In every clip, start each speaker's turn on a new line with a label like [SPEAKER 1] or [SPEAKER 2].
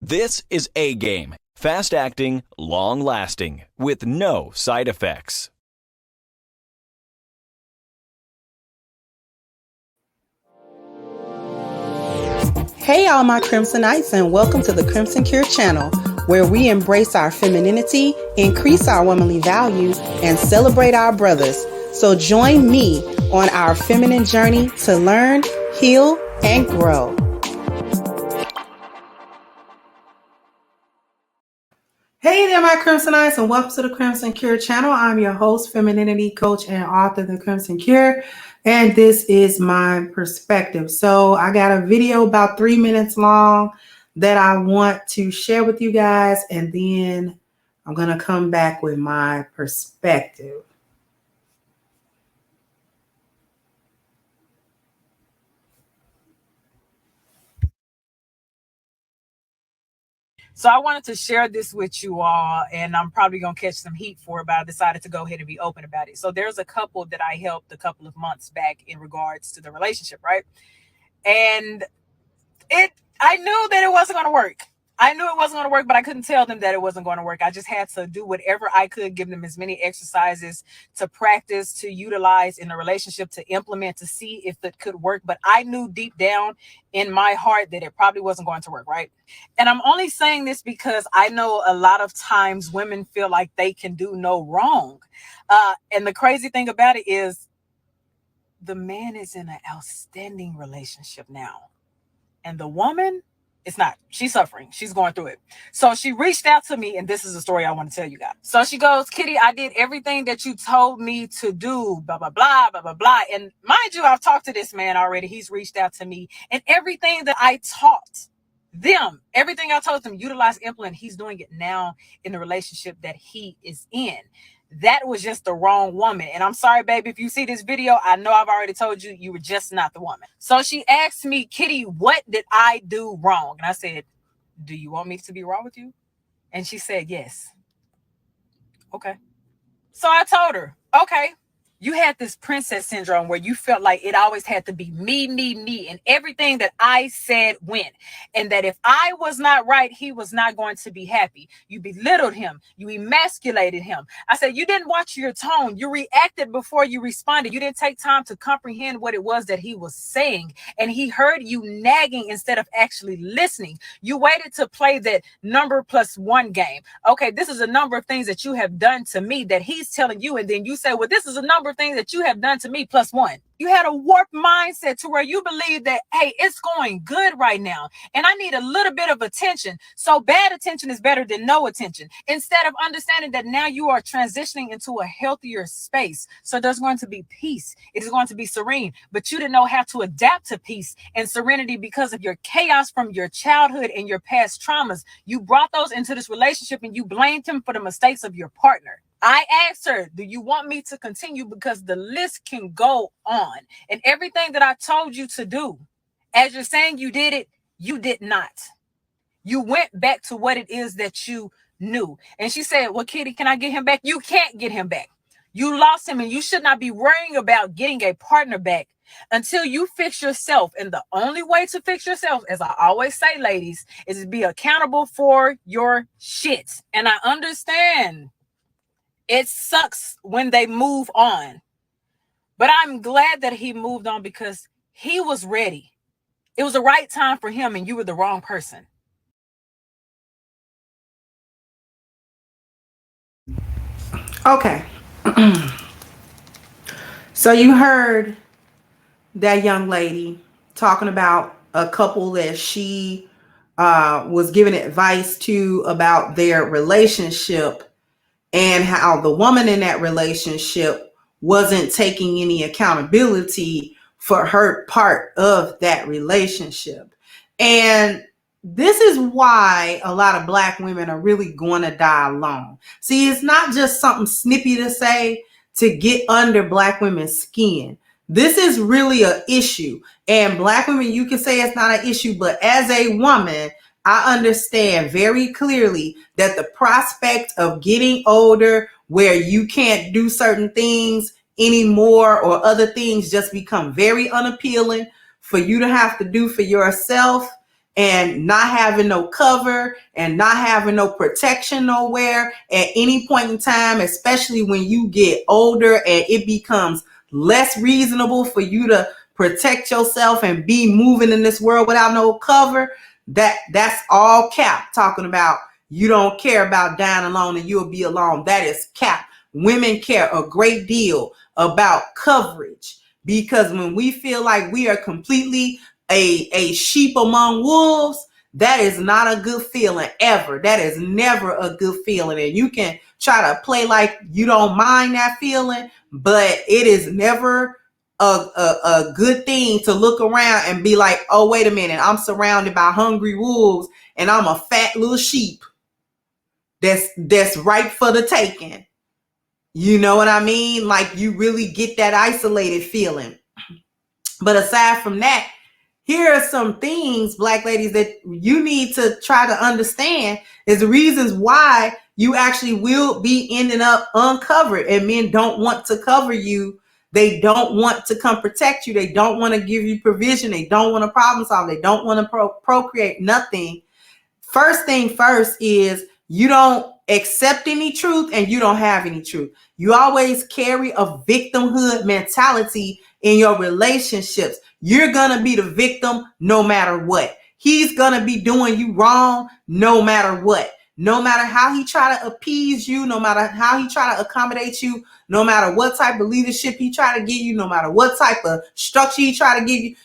[SPEAKER 1] This is A Game. Fast acting, long lasting, with no side effects.
[SPEAKER 2] Hey all my Crimsonites, and welcome to the Crimson Cure channel, where we embrace our femininity, increase our womanly values, and celebrate our brothers. So join me on our feminine journey to learn, heal, and grow. Hey there, my Crimsonites, and welcome to the Crimson Cure channel. I'm your host, femininity coach, and author of The Crimson Cure, and this is my perspective. So I got a video about 3 minutes long that I want to share with you guys, and then I'm going to come back with my perspective.
[SPEAKER 3] So I wanted to share this with you all, and I'm probably going to catch some heat for it, but I decided to go ahead and be open about it. So there's a couple that I helped a couple of months back in regards to the relationship, right? And I knew that it wasn't going to work. I knew it wasn't going to work, but I couldn't tell them that it wasn't going to work. I just had to do whatever I could, give them as many exercises to practice, to utilize in the relationship, to implement, to see if it could work. But I knew deep down in my heart that it probably wasn't going to work, right? And I'm only saying this because I know a lot of times women feel like they can do no wrong. And the crazy thing about it is the man is in an outstanding relationship now. And the woman, it's not. She's suffering. She's going through it. So she reached out to me, and this is the story I want to tell you guys. So she goes, Kitty, I did everything that you told me to do, blah, blah, blah, blah, blah, blah. And mind you, I've talked to this man already. He's reached out to me. And everything that I taught them, everything I told them, utilize, implement, he's doing it now in the relationship that he is in. That was just the wrong woman. And I'm sorry, baby, if you see this video, I know I've already told you, you were just not the woman. So she asked me, Kitty, what did I do wrong? And I said, do you want me to be raw with you? And she said, yes. Okay. So I told her, okay, you had this princess syndrome where you felt like it always had to be me, and everything that I said went. And that if I was not right, he was not going to be happy. You belittled him. You emasculated him. I said, you didn't watch your tone. You reacted before you responded. You didn't take time to comprehend what it was that he was saying. And he heard you nagging instead of actually listening. You waited to play that number plus one game. Okay, this is a number of things that you have done to me that he's telling you. And then you say, well, this is a number of things that you have done to me plus one. You had a warped mindset to where you believe that, hey, it's going good right now, and I need a little bit of attention. So bad attention is better than no attention. Instead of understanding that now you are transitioning into a healthier space. So there's going to be peace. It is going to be serene, but you didn't know how to adapt to peace and serenity because of your chaos from your childhood and your past traumas. You brought those into this relationship and you blamed him for the mistakes of your partner. I asked her, do you want me to continue? Because the list can go on. And everything that I told you to do, as you're saying you did it, you did not. You went back to what it is that you knew. And she said, well, Kitty, can I get him back? You can't get him back. You lost him, and you should not be worrying about getting a partner back until you fix yourself. And the only way to fix yourself, as I always say, ladies, is to be accountable for your shit. And I understand it sucks when they move on. But I'm glad that he moved on because he was ready. It was the right time for him, and you were the wrong person.
[SPEAKER 2] Okay. So you heard that young lady talking about a couple that she was giving advice to about their relationship, and how the woman in that relationship wasn't taking any accountability for her part of that relationship. And this is why a lot of Black women are really going to die alone. See, it's not just something snippy to say to get under Black women's skin. This is really an issue. And Black women, you can say it's not an issue, but as a woman, I understand very clearly that the prospect of getting older where you can't do certain things anymore or other things just become very unappealing for you to have to do for yourself and not having no cover and not having no protection nowhere at any point in time, especially when you get older and it becomes less reasonable for you to protect yourself and be moving in this world without no cover, that's all cap. Talking about you don't care about dying alone and you'll be alone. That is cap. Women care a great deal about coverage, because when we feel like we are completely a sheep among wolves, that is not a good feeling ever. That is never a good feeling. And you can try to play like you don't mind that feeling, but it is never a good thing to look around and be like, oh, wait a minute, I'm surrounded by hungry wolves and I'm a fat little sheep that's ripe for the taking. You know what I mean? Like, you really get that isolated feeling. But aside from that, here are some things, Black ladies, that you need to try to understand is the reasons why you actually will be ending up uncovered, and men don't want to cover you. They don't want to come protect you. They don't want to give you provision. They don't want to problem solve. They don't want to procreate nothing. First thing first is you don't accept any truth and you don't have any truth. You always carry a victimhood mentality in your relationships. You're going to be the victim no matter what. He's going to be doing you wrong no matter what. No matter how he try to appease you, no matter how he try to accommodate you, no matter what type of leadership he try to give you, no matter what type of structure he try to give you,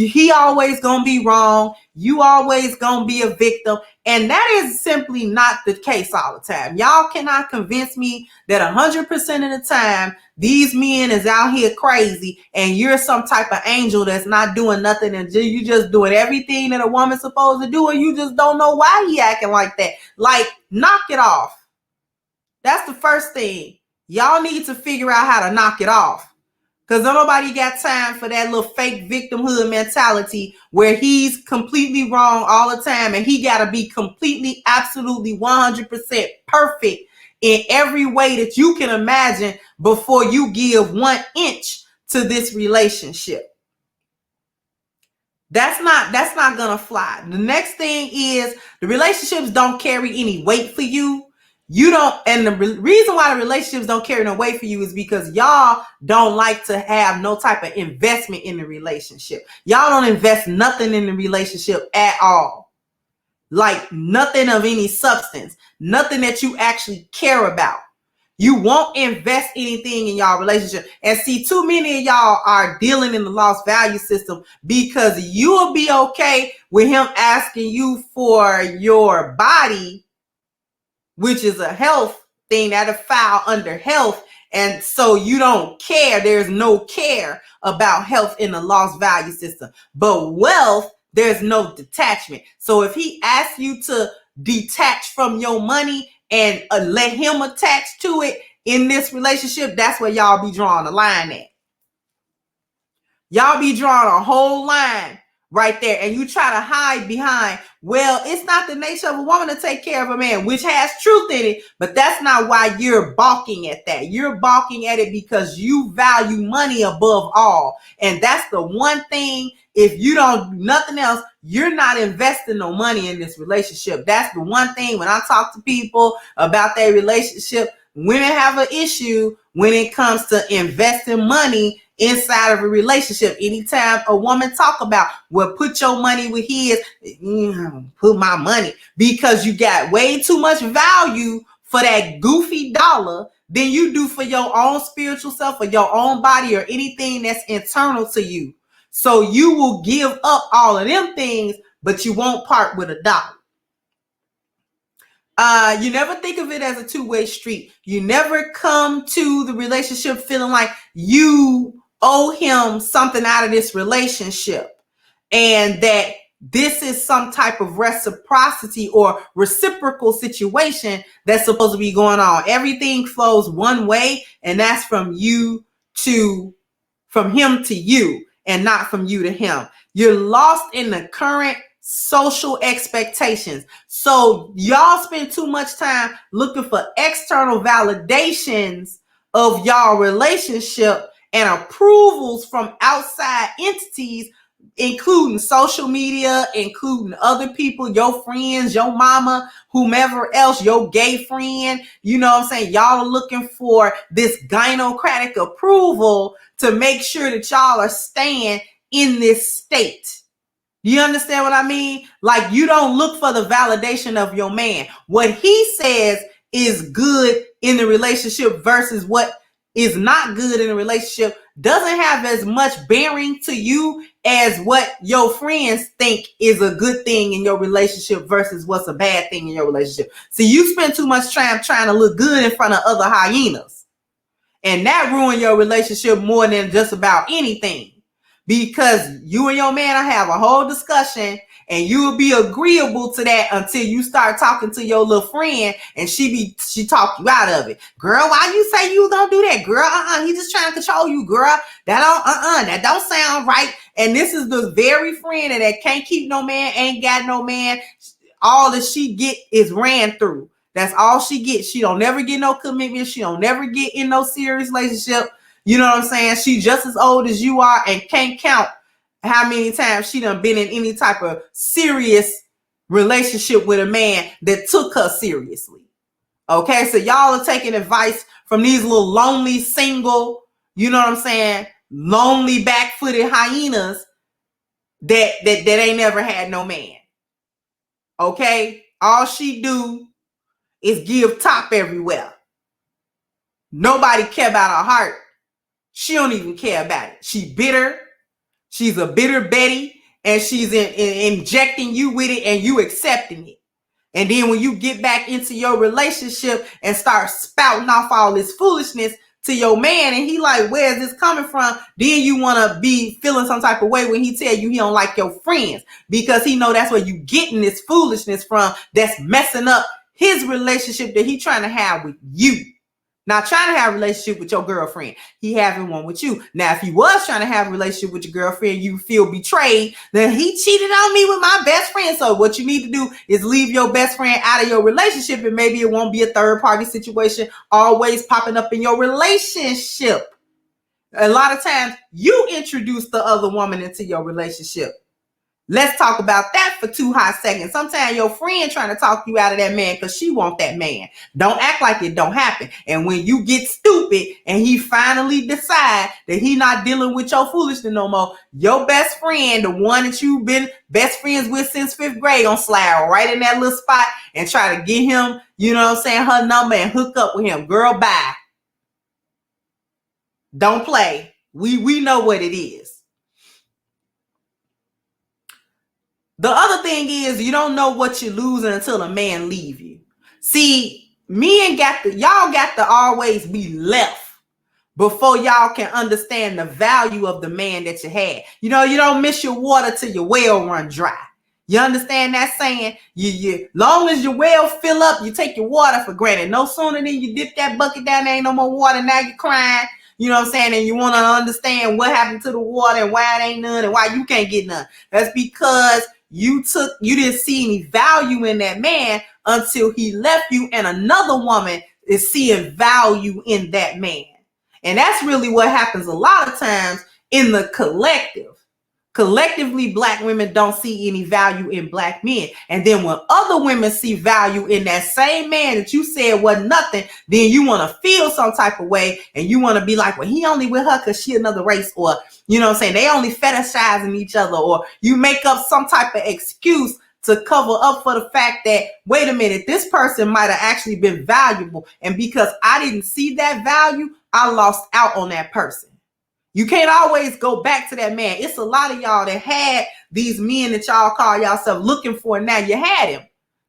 [SPEAKER 2] he always going to be wrong. You always going to be a victim. And that is simply not the case all the time. Y'all cannot convince me that 100% of the time these men is out here crazy and you're some type of angel that's not doing nothing and you just doing everything that a woman's supposed to do and you just don't know why he acting like that. Like, knock it off. That's the first thing. Y'all need to figure out how to knock it off. Because nobody got time for that little fake victimhood mentality where he's completely wrong all the time and he got to be completely, absolutely 100% perfect in every way that you can imagine before you give 1 inch to this relationship. That's not gonna fly. The next thing is the relationships don't carry any weight for you. You don't, and the reason why the relationships don't carry no weight for you is because y'all don't like to have no type of investment in the relationship. Y'all don't invest nothing in the relationship at all. Like nothing of any substance, nothing that you actually care about. You won't invest anything in y'all relationship. And see, too many of y'all are dealing in the lost value system because you will be okay with him asking you for your body, which is a health thing that'll file under health. And so you don't care. There's no care about health in the lost value system. But wealth, there's no detachment. So if he asks you to detach from your money and let him attach to it in this relationship, that's where y'all be drawing the line at. Y'all be drawing a whole line right there. And you try to hide behind, well, it's not the nature of a woman to take care of a man, which has truth in it, but that's not why you're balking at that. You're balking at it because you value money above all. And that's the one thing, if you don't do nothing else, you're not investing no money in this relationship. That's the one thing when I talk to people about their relationship, women have an issue when it comes to investing money inside of a relationship. Anytime a woman talk about, well, put your money with his, put my money, because you got way too much value for that goofy dollar than you do for your own spiritual self or your own body or anything that's internal to you. So you will give up all of them things, but you won't part with a dollar. You never think of it as a two-way street. You never come to the relationship feeling like you owe him something out of this relationship and that this is some type of reciprocity or reciprocal situation that's supposed to be going on. Everything flows one way, and that's from him to you and not from you to him. You're lost in the current social expectations. So y'all spend too much time looking for external validations of y'all relationship and approvals from outside entities including social media, including other people, your friends, your mama, whomever else, your gay friend, you know what I'm saying? Y'all are looking for this gynocratic approval to make sure that y'all are staying in this state. You understand what I mean? Like, you don't look for the validation of your man. What he says is good in the relationship versus what is not good in a relationship doesn't have as much bearing to you as what your friends think is a good thing in your relationship versus what's a bad thing in your relationship. See, you spend too much time trying to look good in front of other hyenas, and that ruins your relationship more than just about anything, because you and your man will have a whole discussion and you will be agreeable to that until you start talking to your little friend and she talk you out of it. Girl, why you say you gonna do that? Girl, he just trying to control you, girl. That don't sound right. And this is the very friend that can't keep no man, ain't got no man. All that she get is ran through. That's all she gets. She don't never get no commitment. She don't never get in no serious relationship. You know what I'm saying? She just as old as you are and can't count how many times she done been in any type of serious relationship with a man that took her seriously. Okay, so y'all are taking advice from these little lonely, single, you know what I'm saying, lonely, back-footed hyenas that ain't never had no man. Okay, all she do is give top everywhere. Nobody care about her heart. She don't even care about it. She bitter. She's a bitter Betty, and she's injecting you with it, and you accepting it. And then when you get back into your relationship and start spouting off all this foolishness to your man, and he like, where's this coming from? Then you want to be feeling some type of way when he tell you he don't like your friends, because he know that's where you getting this foolishness from that's messing up his relationship that he trying to have with you. Not trying to have a relationship with your girlfriend. He having one with you. Now, if he was trying to have a relationship with your girlfriend, you feel betrayed, then he cheated on me with my best friend. So what you need to do is leave your best friend out of your relationship, and maybe it won't be a third party situation always popping up in your relationship. A lot of times you introduce the other woman into your relationship. Let's talk about that for 2 hot seconds. Sometimes your friend trying to talk you out of that man because she want that man. Don't act like it don't happen. And when you get stupid and he finally decide that he not dealing with your foolishness no more, your best friend, the one that you've been best friends with since 5th grade, gonna slide right in that little spot and try to get him, you know what I'm saying, her number and hook up with him. Girl, bye. Don't play. We know what it is. The other thing is, you don't know what you're losing until a man leave you. See, y'all got to always be left before y'all can understand the value of the man that you had. You know, you don't miss your water till your well run dry. You understand that saying? Long as your well fill up, you take your water for granted. No sooner than you dip that bucket down, there ain't no more water. Now you're crying. You know what I'm saying? And you want to understand what happened to the water and why it ain't none and why you can't get none. That's because you didn't see any value in that man until he left you, and another woman is seeing value in that man. And that's really what happens a lot of times in the collective. Collectively, Black women don't see any value in Black men. And then when other women see value in that same man that you said was nothing, then you want to feel some type of way, and you want to be like, well, he only with her because she another race, or, you know what I'm saying, they only fetishizing each other, or you make up some type of excuse to cover up for the fact that, wait a minute, this person might have actually been valuable, and because I didn't see that value, I lost out on that person. You can't always go back to that man. It's a lot of y'all that had these men that y'all call yourself looking for. Now you had him.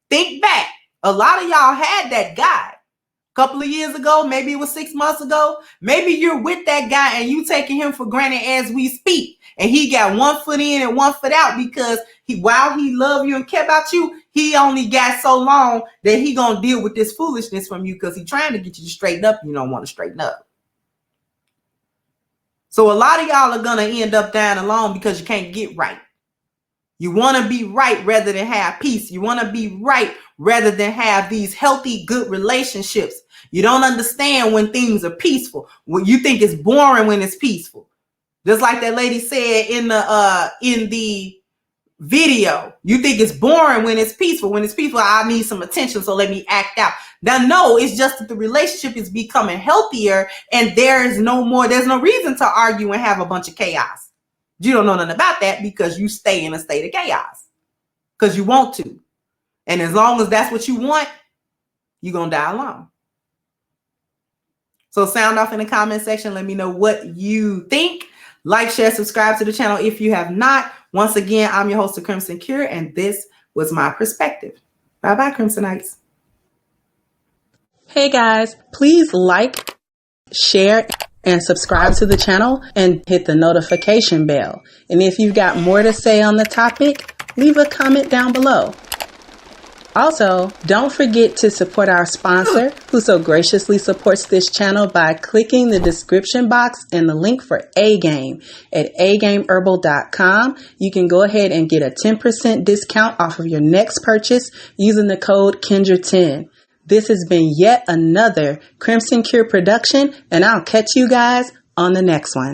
[SPEAKER 2] Think back. A lot of y'all had that guy a couple of years ago. Maybe it was 6 months ago. Maybe you're with that guy and you taking him for granted as we speak. And he got 1 foot in and 1 foot out because while he loved you and cared about you, he only got so long that he gonna deal with this foolishness from you because he's trying to get you to straighten up. You don't want to straighten up. So a lot of y'all are going to end up dying alone because you can't get right. You want to be right rather than have peace. You want to be right rather than have these healthy, good relationships. You don't understand when things are peaceful. When you think it's boring when it's peaceful. Just like that lady said in the video. You think it's boring when it's peaceful. When it's peaceful, I need some attention, so let me act out. Now, no, it's just that the relationship is becoming healthier and there's no reason to argue and have a bunch of chaos. You don't know nothing about that because you stay in a state of chaos because you want to. And as long as that's what you want, you're going to die alone. So sound off in the comment section. Let me know what you think. Like, share, subscribe to the channel if you have not. Once again, I'm your host of Crimson Cure, and this was my perspective. Bye-bye, Crimsonites. Hey, guys. Please like, share, and subscribe to the channel and hit the notification bell. And if you've got more to say on the topic, leave a comment down below. Also, don't forget to support our sponsor, who so graciously supports this channel by clicking the description box and the link for A-Game at agameherbal.com. You can go ahead and get a 10% discount off of your next purchase using the code Kendra10. This has been yet another Crimson Cure production, and I'll catch you guys on the next one.